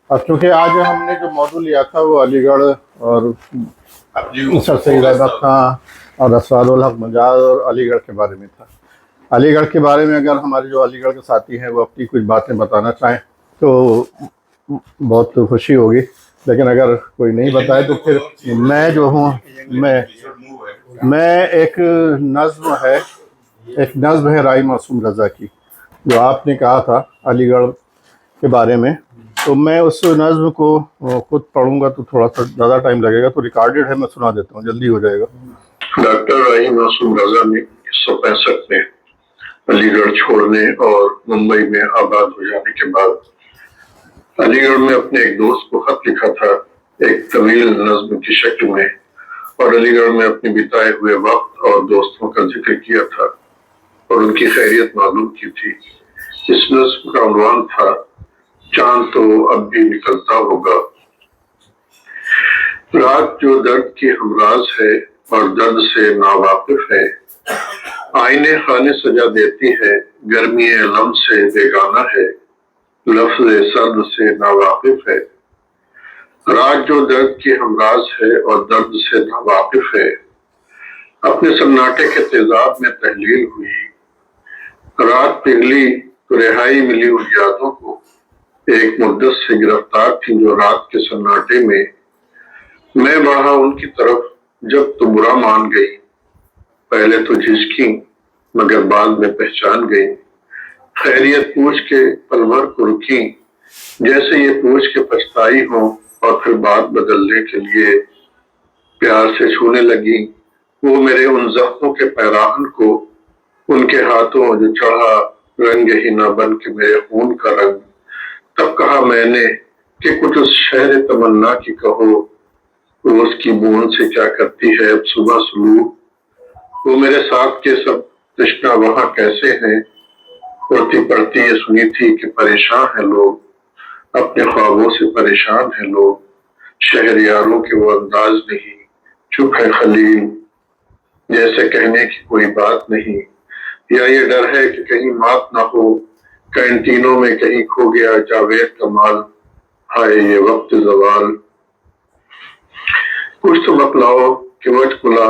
अब चूँकि आज हमने जो मौजू लिया था वो अली गढ़ और सर सैयद अहमद खां और असरारुल हक मुजाहिद और अली गढ़ के बारे में था। अली गढ़ के बारे में अगर हमारे जो अली गढ़ के साथी हैं वो अपनी कुछ बातें बताना चाहें तो बहुत खुशी होगी, लेकिन अगर कोई नहीं बताए तो फिर मैं जो हूँ मैं एक नज़्म है राई मासूम रज़ा की, जो आपने कहा था अलीगढ़ के बारे में, तो मैं उस नज़्म को खुद पढ़ूंगा तो थोड़ा सा ज़्यादा टाइम लगेगा, तो रिकॉर्डेड है, मैं सुना देता हूँ, जल्दी हो जाएगा। डॉक्टर राई मासूम रज़ा ने 1965 में अलीगढ़ छोड़ने और मुंबई में आबाद हो जाने के बाद अलीगढ़ में अपने एक दोस्त को खत लिखा था, एक तवील नज़्म की शक्ल में, और अलीगढ़ में अपने बिताए हुए वक्त और दोस्तों का जिक्र किया था और उनकी खैरियत मालूम की थी। इस नज़्म का उन्वान था, चांद तो अब भी निकलता होगा। रात जो दर्द की हमराज है और दर्द से नावाकिफ है, आईने खाने सजा देती है, गर्मी लम से बेगाना है, लफ्ज़ सर्द से नावाकिफ है। रात जो दर्द की हमराज है और दर्द से नावाकिफ है, अपने सन्नाटे के तेजाब में तहलील हुई। रात पिघली तो रिहाई मिली उन यादों को, एक मुद्दत से गिरफ्तार थी जो रात के सन्नाटे में। मैं बढ़ा उनकी तरफ जब तो बुरा मान गई, पहले तो झिझकी मगर बाद में पहचान गई। खैरियत पूछ के पल भर को रुकी, जैसे ये पूछ के पछताई हो, और फिर बात बदलने के लिए प्यार से छूने लगी वो मेरे उन जख्मों के पैराहन को, उनके हाथों जो चढ़ा रंग ही ना बन के मेरे खून का रंग। तब कहा मैंने कि कुछ उस शहर तमन्ना की कहो, रोज की बूंद से क्या करती है अब सुबह सुलूक। वो मेरे साथ के सब तृष्णा वहां कैसे हैं, उड़ती पड़ती ये सुनी थी कि परेशान है लोग, अपने ख्वाबों से परेशान है लोग। शहर यारों के वो अंदाज नहीं, चुप है खलील, जैसे कहने की कोई बात नहीं, या ये डर है कि कहीं मात ना हो, कैंटीनों में कहीं खो गया जावेद कमाल, हाय ये वक्त जवाल। कुछ तो बतलाओ कि वट कुला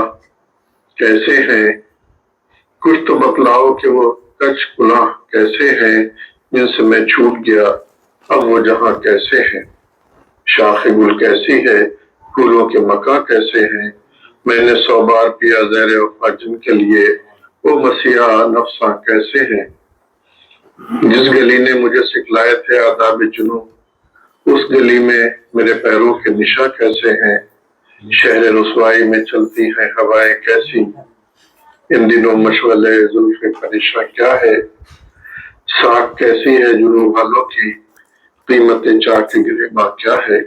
कैसे हैं, कुछ तो बतलाओ कि वो कच कुला कैसे हैं, जिनसे मैं छूट गया अब वो जहां कैसे हैं। शाखे गुल कैसी है, फूलों के मका कैसे हैं, मैंने 100 बार पिया ज़हर वफा जिनके लिए, वो मसीहा नफ्सा कैसे हैं। जिस गली ने मुझे सिखलाए थे आदाब जुनू, उस गली में मेरे पैरों के निशा कैसे हैं। शहर रुसवाई में चलती हैं हवाएं कैसी, इन दिनों मशवले जुल्फ़े परेशान क्या है। साख कैसी है जुनू वालों की, कीमतें चाह के गिरेबा क्या है।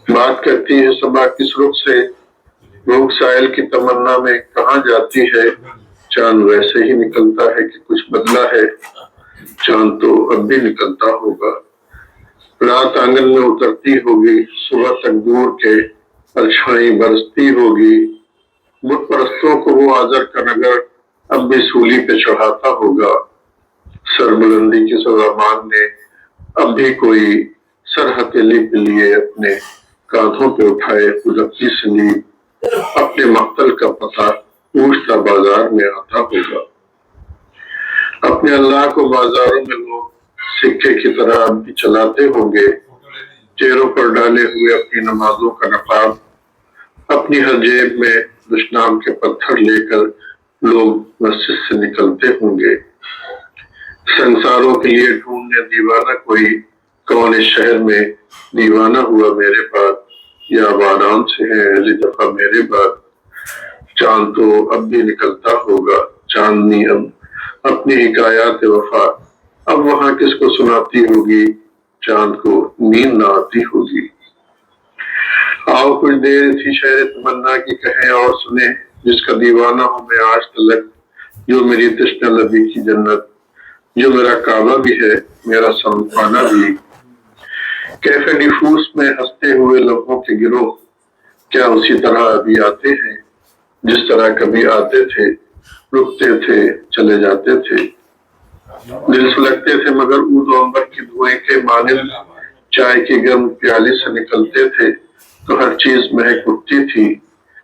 बात करती है सबा किस रुख से, रूह साइल की तमन्ना में कहाँ जाती है। चांद वैसे ही निकलता है कि कुछ बदला है, चांद तो अब भी निकलता होगा। रात आंगन में उतरती होगी, सुबह तक दूर के परछाई बरसती होगी। बुत परस्तों को वो आजर का नगर अब भी सूली पे चढ़ाता होगा। सरबुलंदी की सजा मांगने अब भी कोई सर हथेली पे लिए अपने कांधों पे उठाए उजकती सलीब, अपने मक्तल का पता पूछता बाजार में आता होगा। अपने अल्लाह को बाजारों में लोग सिक्के की तरह अब भी चलाते होंगे, चेहरों पर डाले हुए अपनी नमाजों का नकाब, अपनी हर जेब में दुश्मन के पत्थर लेकर लोग मस्जिद से निकलते होंगे। संसारों के लिए ढूंढने दीवाना कोई, कौन इस शहर में दीवाना हुआ मेरे बाद, या आराम से है अली दफा मेरे बाद। चांद तो अब भी निकलता होगा, चांदनी अब अपनी हिकायत वफा अब वहां किसको सुनाती होगी, चांद को नींद ना आती होगी। आओ कुछ देर इसी शहर तमन्ना की कहें और सुने, जिसका दीवाना हूं मैं आज तलक, जो मेरी तृष्णा लबी की जन्नत, जो मेरा काबा भी है मेरा समपाना भी। कैफे डिफूस में हंसते हुए लम्हों के गिरोह, क्या उसी तरह अभी आते हैं जिस तरह कभी आते थे, रुकते थे चले जाते थे। दिल सुलगते थे मगर ऊद अंबर की धुएं के मानिंद, चाय की गर्म प्याली से निकलते थे तो हर चीज महक उठती थी,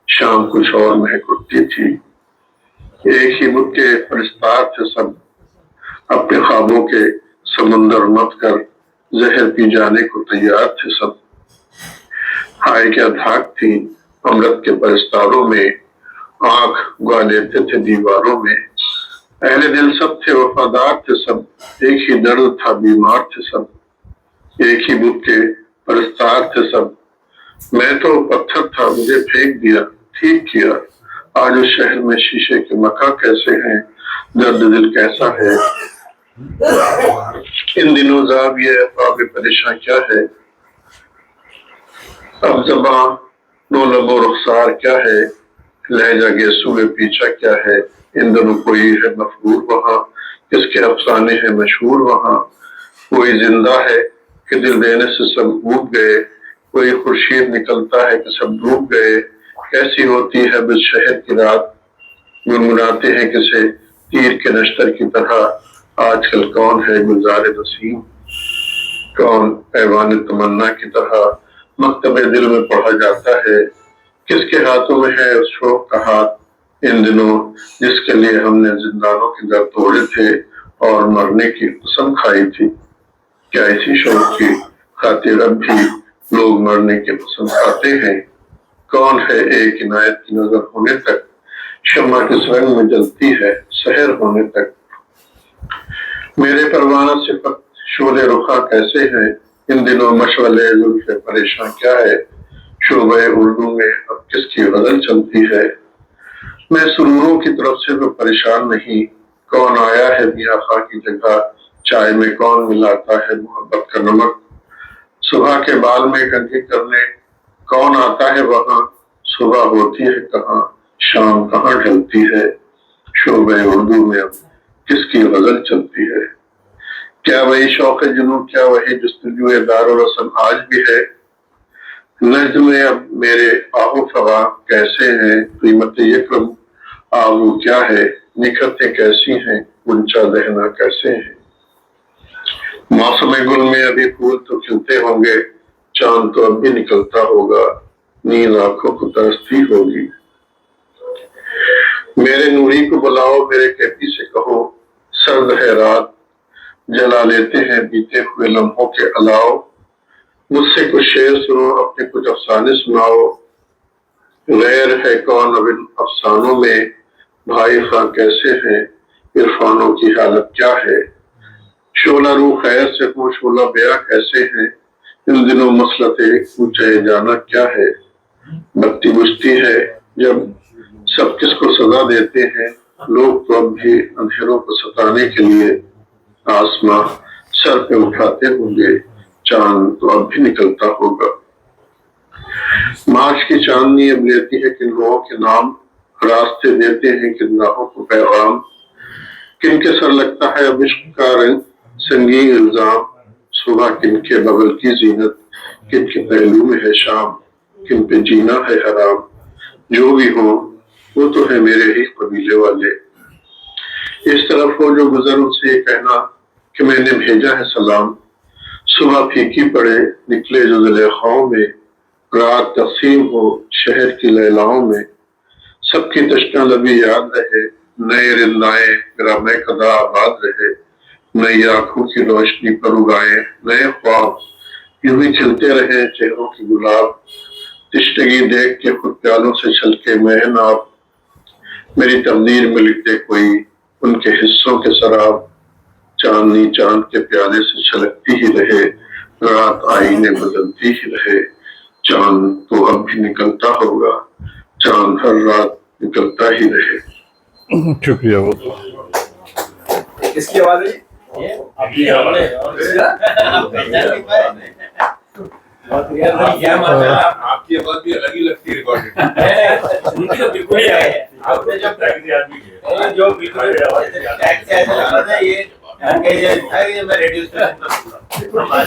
शाम कुछ और महक उठती थी। एक ही बुक के परिस्तार थे सब, अपने ख्वाबों के समंदर मत कर जहर पी जाने को तैयार थे सब। हाय क्या धाक थी अमृत के परिस्तारों में, आंख गुआ लेते थे दीवारों में। अहले दिल सब थे, वफादार थे सब, एक ही दर्द था, बीमार थे सब। एक ही बुक के परिस्तार थे सब, मैं तो पत्थर था, मुझे फेंक दिया, ठीक किया। आज उस शहर में शीशे के मका कैसे हैं, दर्द दिल कैसा है। इन दिनों ज़ाविये ख्वाब परेशान क्या है, अब ज़बां नो लबो रुखसार क्या है, लहजा गेसुए पीछा क्या है। इन दिनों कोई है मफरूर वहाँ, किसके अफसाने हैं मशहूर वहाँ। कोई जिंदा है कि दिल देने से सब डूब गए, कोई खुर्शीद निकलता है कि सब डूब गए। कैसी होती है बिस शहर की रात, गुनगुनाते हैं किसे तीर के नश्तर की तरह। आजकल कौन है गुलजार नसीम, कौन ऐवान तमन्ना की तरह मकतबे दिल में पढ़ा जाता है। किसके हाथों में है उस शौक का हाथ इन दिनों, जिसके लिए हमने जिंदानों के दर तोड़े थे और मरने की कसम खाई थी। क्या इसी शौक की खातिर अब भी लोग मरने की कसम खाते हैं। कौन है एक इनायत की नजर होने तक, शम्मा किस रंग में जलती है सहर होने तक। मेरे परवाना सिफत शोले रुखा कैसे हैं, इन दिनों मशवले जुल्फ़े परेशान क्या है। शोबे उर्दू में अब किसकी गजल चलती है। मैं सुरूरों की तरफ से तो परेशान नहीं, कौन आया है मियां खां की जगह, चाय में कौन मिलाता है मोहब्बत का नमक। सुबह के बाल में कंघी करने कौन आता है वहां, सुबह होती है कहाँ, शाम कहाँ ढलती है। शोबे उर्दू में अब किसकी गजल चलती है। क्या वही शौक जुनू, क्या वही जुस्तजू दारो रस्म आज भी है। नज्द में अब मेरे आहू फवा कैसे हैं, कीमत यक्रम आबू क्या है। निखरते कैसी हैं, गुंचा दहना कैसे हैं। मौसम गुल में अभी फूल तो खिलते होंगे, चांद तो अब भी निकलता होगा, नींद आंखों को तरसती होगी। मेरे नूरी को बुलाओ, मेरे कैफी से कहो, सर्द है रात जला लेते हैं बीते हुए लम्हों के अलाव। मुझसे कुछ शेर सुनो, अपने कुछ अफसाने सुनाओ। गैर है कौन अब इन अफसानों में, भाई खां कैसे हैं, इरफानों की हालत क्या है। शोला रूह खैर से हो, शोला बया कैसे हैं, इन दिनों मसलते पूछे जाना क्या है। बत्ती बुझती है जब सब किसको सजा देते हैं, लोग तो अब भी अंधेरों को सताने के लिए आसमां सर पे उठाते होंगे, चांद तो अब भी निकलता होगा। मार्च की चांदनी अब लेती है किन लोगों के नाम, रास्ते देते हैं किन राहों को पैगाम। किन के सर लगता है अब इश्क का रंग संगीन इल्जाम, सुबह किन के बगल की जीनत, किन के पहलू में है शाम, किन पे जीना है हराम। जो भी हो वो तो है मेरे ही कबीले वाले। इस तरफ हो जो गुजर उनसे ये कहना कि मैंने भेजा है सलाम। सुबह फीकी पड़े निकले जो ज़ुलेखाओं में, रात तक़सीम हो शहर की लैलाओं में। सबकी तश्ना लबी याद रहे, नए रिंदाएं ग्रामे कदा आबाद रहे। नई आंखों की रोशनी पर उगाए नए ख्वाब, यूं ही खिलते रहे चेहरों की गुलाब। तिश्तगी देख के खुद प्यालों से छलके महन आप, मेरी तकदीर में लिख दे कोई उनके हिस्सों के शराब। चांदनी चांद के प्याले से छलकती ही रहे, रात आईने बदलती ही रहे। चांद तो अब भी निकलता होगा, चांद हर रात निकलता ही रहे। शुक्रिया। वो किसकी आवाज है? आपकी आवाज आपकी आवाज भी अलग ही लगती है रिकॉर्डेड। उनकी तो बिल्कुल ही है। आपने जो प्रैक्टिस आदमी है जो बिल्कुल ऐसा लग रहा था ये मैं रेडियो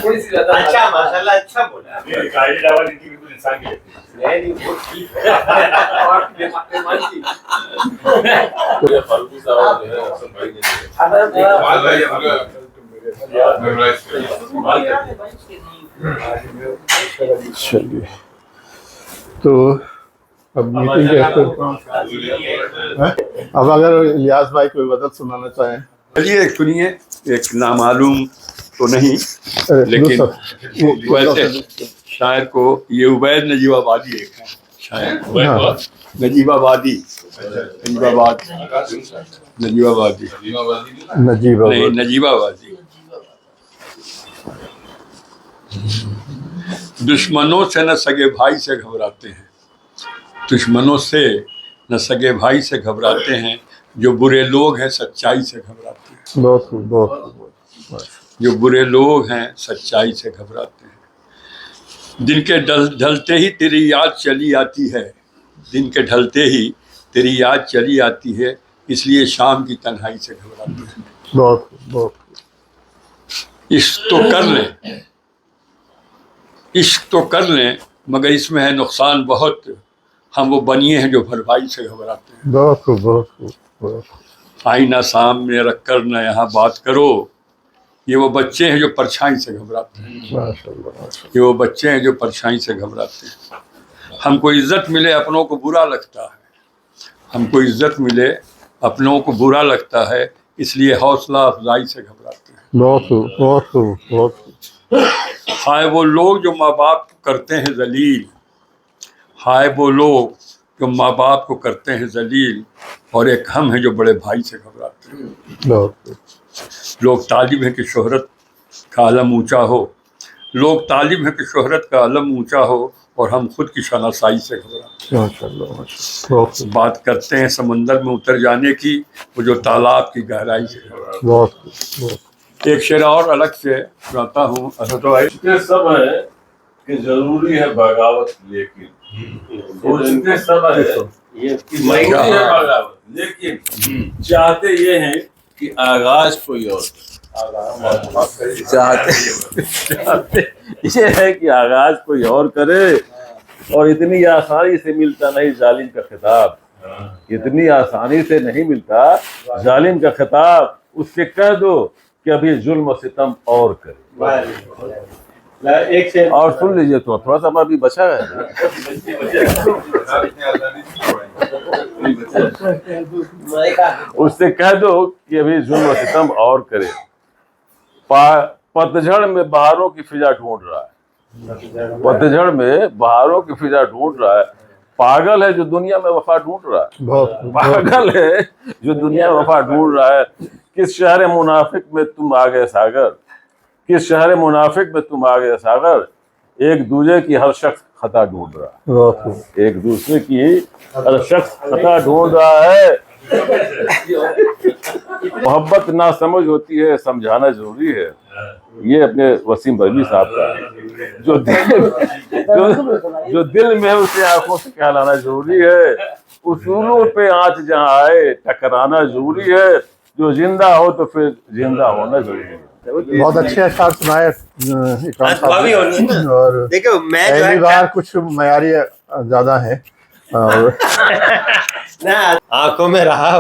थोड़ी सी ज्यादा अच्छा माशाल्लाह अच्छा बोला। मेरी गाड़ी आवाज इनकी बिल्कुल इंसान की नहीं वो ठीक है। और बेमान की फालतू सा आवाज है असल भाई ने। भाई چلیے تو اب میٹنگ کے اب اگر الیاس بھائی کوئی وضاحت سنانا چاہیں. چلیے ایک سنیے. ایک نامعلوم تو نہیں لیکن ویسے شاعر کو یہ عبید نجیب آبادی ایک ہے شاعر. نجیب آبادی نجیب آبادی نجیب نہیں نجیب آبادی. دشمنوں سے نہ سگے بھائی سے گھبراتے ہیں. دشمنوں سے نہ سگے بھائی سے گھبراتے ہیں. جو برے لوگ ہیں سچائی سے گھبراتے ہیں. بہت خوب بہت خوب. جو برے لوگ ہیں سچائی سے گھبراتے ہیں. دن کے ڈھلتے ہی تیری یاد چلی آتی ہے. دن کے ڈھلتے ہی تیری یاد چلی آتی ہے. اس لیے شام کی تنہائی سے گھبراتے ہیں. بہت خوب بہت خوب. عشق تو کر لیں عشق تو کر لیں مگر اس میں ہے نقصان بہت. ہم وہ بنیے ہیں جو بھرپائی سے گھبراتے ہیں. بہت خوب بہت خوب بہت خوب. آئینہ سامنے رکھ کر نہ یہاں بات کرو. یہ وہ بچے ہیں جو پرچھائی سے گھبراتے ہیں. ماشاء اللہ ماشاء یہ وہ بچے ہیں جو پرچھائی سے گھبراتے ہیں. ہم کو عزت ملے اپنوں کو برا لگتا ہے. ہم کو عزت ملے اپنوں کو برا لگتا ہے. اس لیے حوصلہ افزائی سے گھبراتے ہیں. اللہ. بہت خوب بہت خوب بہت خوب. ہائے وہ لوگ جو ماں باپ کو کرتے ہیں ذلیل. ہائے وہ لوگ جو ماں باپ کو کرتے ہیں ذلیل. اور ایک ہم ہیں جو بڑے بھائی سے گھبراتے ہیں. بہت خوب. لوگ طالب ہیں کہ شہرت کا علم اونچا ہو. لوگ طالب ہیں کہ شہرت کا علم اونچا ہو. اور ہم خود کی شناسائی سے گھبراتے ہیں. ماشاء اللہ ماشاء اللہ. بہت خوب بات کرتے ہیں سمندر میں اتر جانے کی. وہ جو تالاب کی گہرائی سے گھبراتے بہت خوب بہت. ہیں. ایک شعر اور الگ سے سناتا ہوں. اسد بھائی یہ سب ہے کہ ضروری ہے بغاوت لیکن سوچتے سب ہے کہ ضروری ہے بغاوت لیکن چاہتے یہ ہیں کہ آغاز کوئی اور چاہتے یہ ہے کہ آغاز کوئی اور کرے. اور اتنی آسانی سے ملتا نہیں ظالم کا خطاب. اتنی آسانی سے نہیں ملتا ظالم کا خطاب. اس سے کہہ دو کہ ابھی ظلم و ستم اور کرے. ایک سے اور سن لیجیے تو تھوڑا سا ابھی بچا ہے. اس سے کہہ دو کہ ابھی ظلم و ستم اور کرے. پتجھڑ میں بہاروں کی فضا ڈھونڈ رہا ہے. پتجھڑ میں بہاروں کی فضا ڈھونڈ رہا ہے. پاگل ہے جو دنیا میں وفا ڈھونڈ رہا ہے. بہت خوب. پاگل ہے جو دنیا میں وفا ڈھونڈ رہا ہے. کس شہر منافق میں تم آ گئے ساگر. کس شہر منافق میں تم آ گئے ساگر. ایک دوسرے کی ہر شخص خطا ڈھونڈ رہا ہے. بہت خوب. ایک دوسرے کی ہر شخص خطا ڈھونڈ رہا ہے. محبت نہ سمجھ ہوتی ہے سمجھانا ضروری ہے. یہ اپنے وسیم بروی صاحب کا ہے. جو دل میں ہے اسے آنکھوں سے کہلانا ضروری ہے. اصولوں پہ آنچ جہاں آئے ٹکرانا ضروری ہے. جو زندہ ہو تو پھر زندہ ہونا ضروری ہے. بہت اچھے اشعار سنائے اکرام دعا بھی ہونی ہے نا. صاحب. اور دیکھو میں جو پہلی ہے بار کچھ معیاری زیادہ ہیں. اور نا آنکھوں میں رہا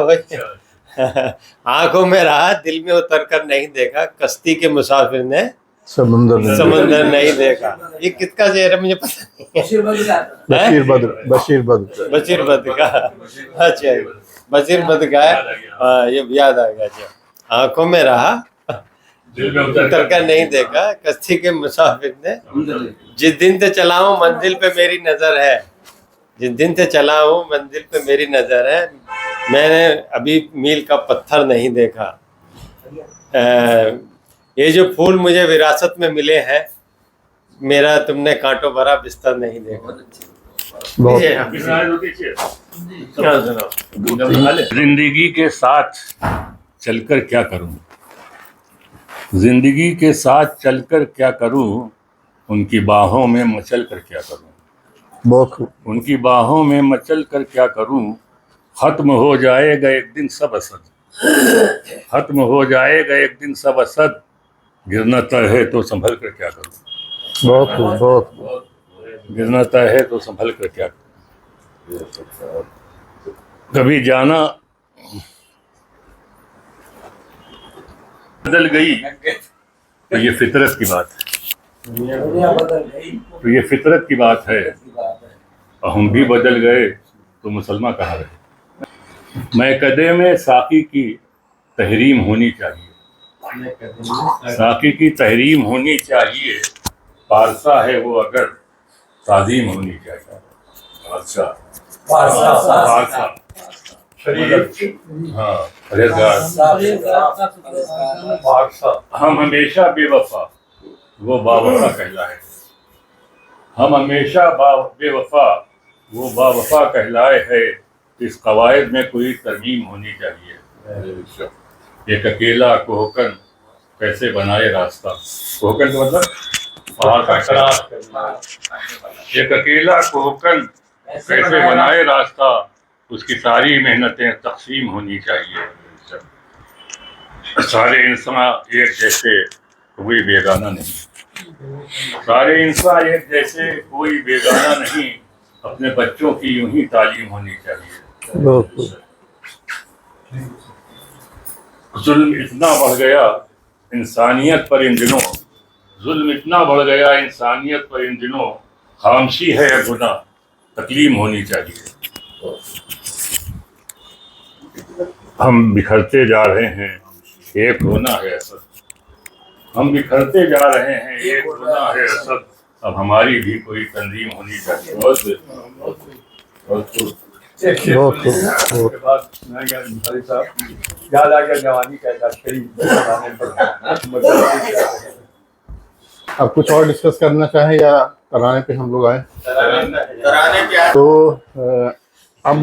آنکھوں میں رہا دل میں اتر کر نہیں دیکھا. کشتی کے مسافر نے سمندر نہیں دیکھا. یہ کس کا شعر ہے مجھے پتہ نہیں. بشیر بدر. بشیر بد کا. اچھا بشیر بد کا ہے. یہ یاد آ گیا. اچھا آنکھوں میں رہا اتر کر نہیں دیکھا. کشتی کے مسافر نے جس دن سے چلا ہوں منزل پہ میری نظر ہے. جس دن سے چلا ہوں منزل پہ میری نظر ہے. میں نے ابھی میل کا پتھر نہیں دیکھا. یہ جو پھول مجھے وراثت میں ملے ہیں میرا تم نے کانٹوں بھرا بستر نہیں دیکھا. زندگی کے ساتھ چل کر کیا کروں. زندگی کے ساتھ چل کر کیا کروں. ان کی باہوں میں مچل کر کیا کروں. بہت خوب. ان کی باہوں میں مچل کر کیا کروں. ختم ہو جائے گا ایک دن سب اسد. ختم ہو جائے گا ایک دن سب اسد. گرنا طے ہے تو سنبھل کر کیا کروں. بہت خوب بہت خوب. گرنا طے ہے تو سنبھل کر کیا کروں. کبھی جانا بدل گئی تو یہ فطرت کی بات ہے، تو یہ فطرت کی بات ہے، اور ہم بھی بدل گئے تو مسلمان کہاں رہے؟ میں قدے میں ساقی کی تحریم ہونی چاہیے، ساقی کی تحریم ہونی چاہیے، پارسا ہے وہ اگر تعظیم ہونی چاہیے، پارسا پارسا ہاں پرہیزگار، ہم ہمیشہ بے وفا وہ باوفا کہلائے، ہم ہمیشہ بے وفا وہ باوفا کہلائے ہے، اس قواعد میں کوئی ترمیم ہونی چاہیے۔ ایک اکیلا کوہکن کیسے بنائے راستہ، کوہکن کا مطلب پہاڑ کا راستہ، ایک اکیلا کوہکن کیسے بنائے راستہ، اس کی ساری محنتیں تقسیم ہونی چاہیے۔ سارے انسان ایک جیسے کوئی بیگانہ نہیں، سارے انسان ایک جیسے کوئی بیگانہ نہیں، اپنے بچوں کی یوں ہی تعلیم ہونی چاہیے۔ ظلم اتنا بڑھ گیا انسانیت پر ان دنوں، ظلم اتنا بڑھ گیا انسانیت پر ان دنوں، خاموشی ہے گناہ تکلیم ہونی چاہیے۔ ہم بکھرتے جا رہے ہیں ایک ہونا ہے اسد، ہم بکھرتے جا رہے ہیں ایک ہونا ہے اسد، اب ہماری بھی کوئی تنظیم ہونی چاہیے۔ یاد آ گیا جوانی کا لشکری اب کچھ اور ڈسکس کرنا چاہیں یا ترانے پہ ہم لوگ آئیں؟ تو اب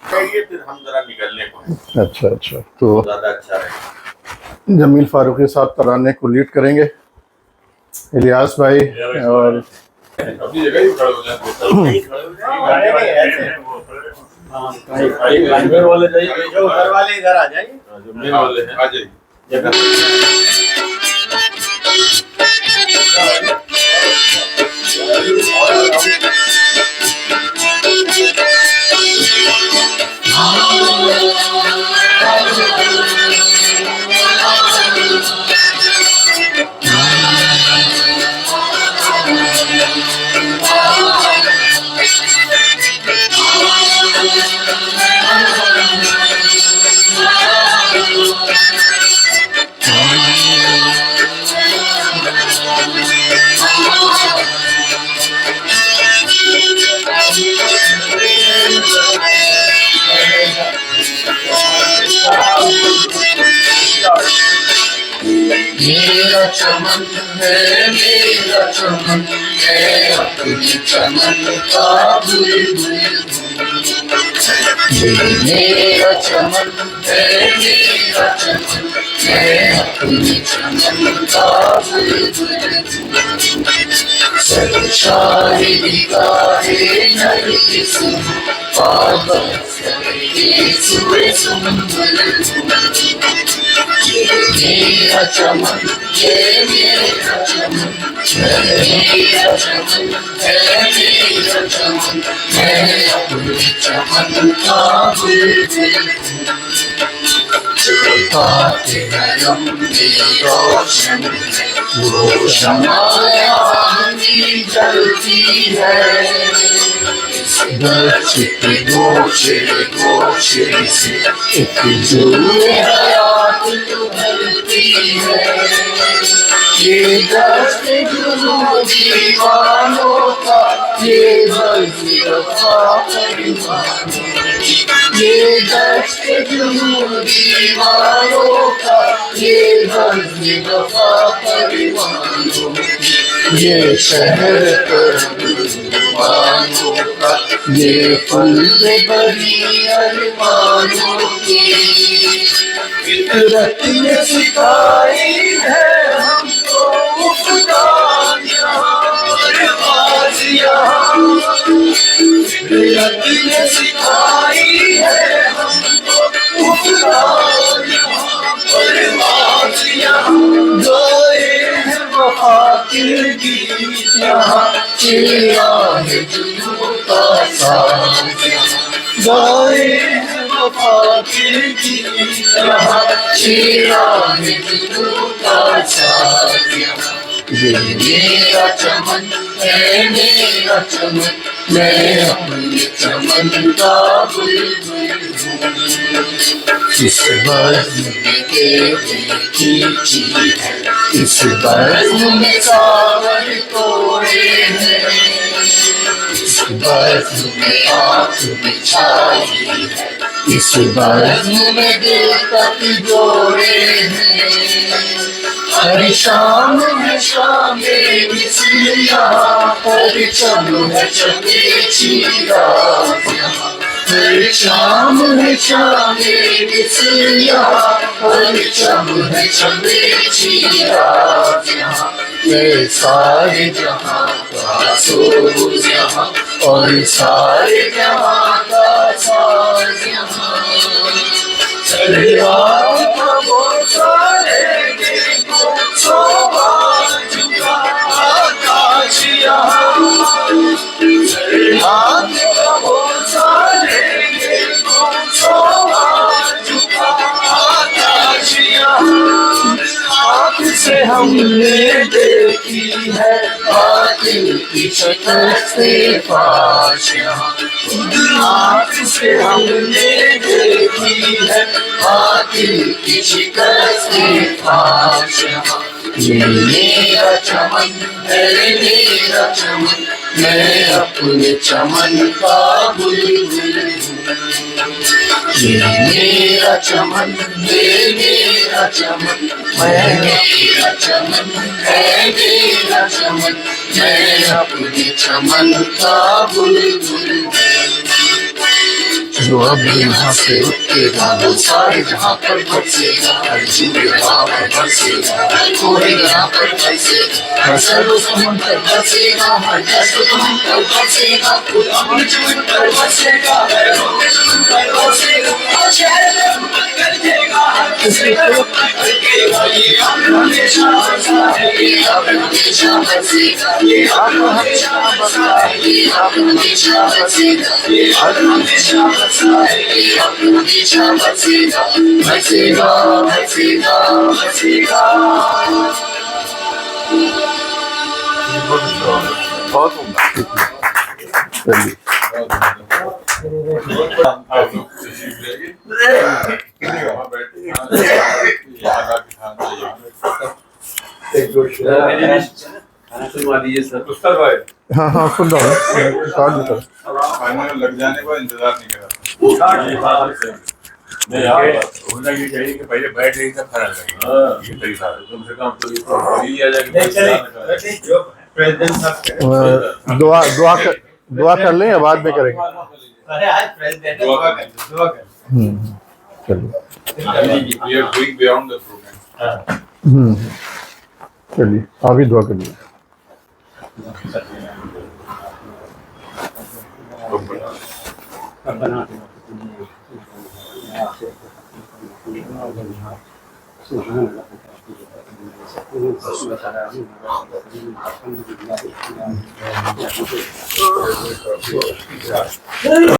پھر ہم ذرا نکلنے کو اچھا تو زیادہ اچھا رہے۔ جمیل فاروقی صاحب ترانے کو لیڈ کریں گے، الیاس بھائی اور اپنی جگہ ہی کھڑے ہو جائیں، والے جائیے، جو گھر والے ادھر آ جائیں، جو والے ہیں آ جائیے۔ میرا چمن ہے، میرا چمن ہے، اپنے چمن کا بلبل، میرا چمن ہے، میرا چمن ہے، اپنے چمن کا بلبل، شاعری کا ہے نرگس پاگل کرے سوئے سنبل، میرا چمن یہ میرا چمن میرا چمن ہے، میرا چمن ہے، اپنے چمن کا بلبل، بات نرم دل روشن وہ شمع جلتی ہے، درخت کے گوشے گوشے سے ایک جلوے حیات ابھرتی ہے، یہ دست جنوں دیوانوں کا، یہ بزم وفا پریوانوں، یہ دست جنوں دیوانوں کا، یہ بزم وفا پریوانوں، یہ شہر ترجمانوں کا، یہ پل بری ارمانوں کی، فطرت نے سکھائی ہے ہم کو فقدان یہاں بازیاں، فطرت نے سکھائی ہے ہم کو فقدان یہاں بازیاں، گائے ہیں وفا کے گیت یہاں، چلا ہے جنوں کا ساز یہاں، گائے ہیں वफा की यहाँ चेहरा है दिलों का साथ यहाँ ये मेरा चमन है मेरा चमन मैं अपने चमन का बुलबुल हूँ इस बज़्म में तेरे की चीज़ है इस बज़्म में सावर तोड़े हैं इस बज़्म में आँख बिछाई है इस बज़्म में दिल तक जोड़े हैं हर शाम है शाम मिसलियाँ हर चम है चमे चीरा हर शाम है शाम मिसलियाँ हर चम है चमे चीरा मैं सारे जहाँ का सोज यहाँ और सारे जहाँ का साज यहाँ चले आओ वो सारे आकाश यहाँ हाथ का भरोसा लेंगे आकाश यहाँ आँख से हमने देखी है बातिल की शिकस्त फाश यहाँ आँख से हमने देखी है बातिल की शिकस्त फाश यहाँ ये मेरा चमन है मेरा चमन मैं अपने चमन का बुलबुल हूँ ये मेरा चमन है मेरा चमन मैं मेरा चमन है मेरा चमन मैं अपने चमन का बुलबुल हूँ जो अब यहाँ से उठेगा वो सारे जहाँ पर बसेगा हर जीव यहाँ पर बसेगा कोई यहाँ पर बसेगा हर सर्व समंदर बसेगा हर दस्त समंदर बसेगा खुदा मुझ पर बसेगा हर रोग पर बसेगा हर शहर में हुकूमत कर देगा हर किसी पर हुकूमत करेगा ये आप हमेशा बसा है ये आप हमेशा बसेगा ये आप हमेशा बसा है ये आप हमेशा बसेगा ये आप हमेशा हमेशा बसेगा बसेगा बसेगा बसेगा बहुत चलिए हाँ हाँ सुन रहा हूँ फाइनल लग जाने का इंतजार नहीं करा नहीं होना ये चाहिए कि पहले बैठ रही था खड़ा लगेगा ये तरीका है कम से कम तो ये तो ही आ जाएगी दुआ कर लें या बाद में करेंगे अरे आज प्रेसिडेंट दुआ कर चलिए we are going beyond the program चलिए आप ही दुआ करिए